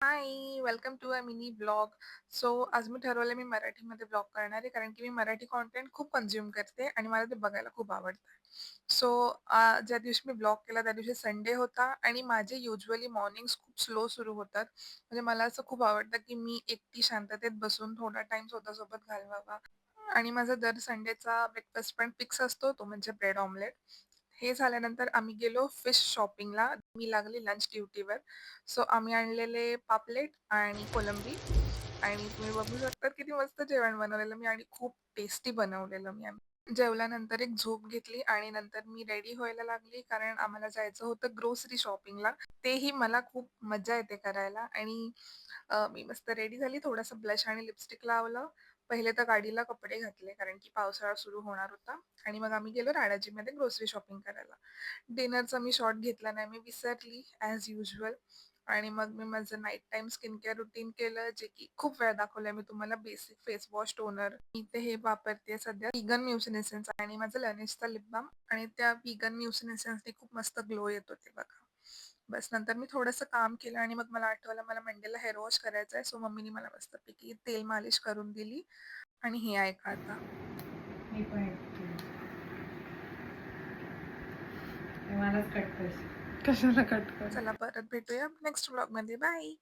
High, welcome to a mini blog. So आज मी ठरवलं मी मराठीमध्ये ब्लॉग करणार आहे, कारण की मी मराठी कंटेंट खूप कंझ्युम करते आणि मला ते बघायला खूप आवडतं. सो ज्या दिवशी मी ब्लॉग केला त्या दिवशी संडे होता आणि माझे युजुअली मॉर्निंग्स खूप स्लो सुरू होतात. म्हणजे मला असं खूप आवडतं, की मी एकटी शांततेत बसून थोडा टाईम स्वतःसोबत घालवावा आणि माझा दर संडेचा ब्रेकफास्ट पण फिक्स असतो, तो म्हणजे ब्रेड ऑमलेट. हे झाल्यानंतर आम्ही गेलो फिश शॉपिंगला. मी लागली लंच ड्युटीवर. सो आम्ही आणलेले पापलेट आणि कोलंबी आणि तुम्ही बघू शकता किती मस्त जेवण बनवलेलं मी आणि खूप टेस्टी बनवलेलं मी आम्ही. जेवल्यानंतर एक झोप घेतली आणि नंतर मी रेडी व्हायला लागली कारण आम्हाला जायचं होतं ग्रोसरी शॉपिंगला. तेही मला खूप मज्जा येते करायला आणि मी मस्त रेडी झाली. थोडंसं ब्लश आणि लिपस्टिक लावलं. पहिले तर गाडीला कपडे घातले कारण की पावसाळा सुरू होणार होता आणि मग आम्ही गेलो राडाजीमध्ये ग्रोसरी शॉपिंग करायला. डिनरचा मी शॉट घेतला नाही. मी विसरली ॲज युजुअल आणि मग मी माझं night time skin care routine केलं, जे की खूप वेळा दाखवलंय मी तुम्हाला. Basic face wash, toner. मी ते हे वापरते सध्या व्हीगन म्युसिन एसेन्स आणि माझं Laneigeचा लिप बाल्म आणि त्या व्हीगन म्युसिन एसेन्सने खूप मस्त ग्लो येतो ते बघा. बस नंतर मी थोडंसं काम केलं आणि मग मला आठवलं मला मंडेला हेअर वॉश करायचा आहे. सो मम्मीने मला मस्तपैकी तेल मालिश करून दिली आणि हे ऐका आता. मी पण ऐकते. ते मलाच कट करशील. कशाला कट करू? चला परत भेटूया नेक्स्ट व्लॉगमध्ये. बाय.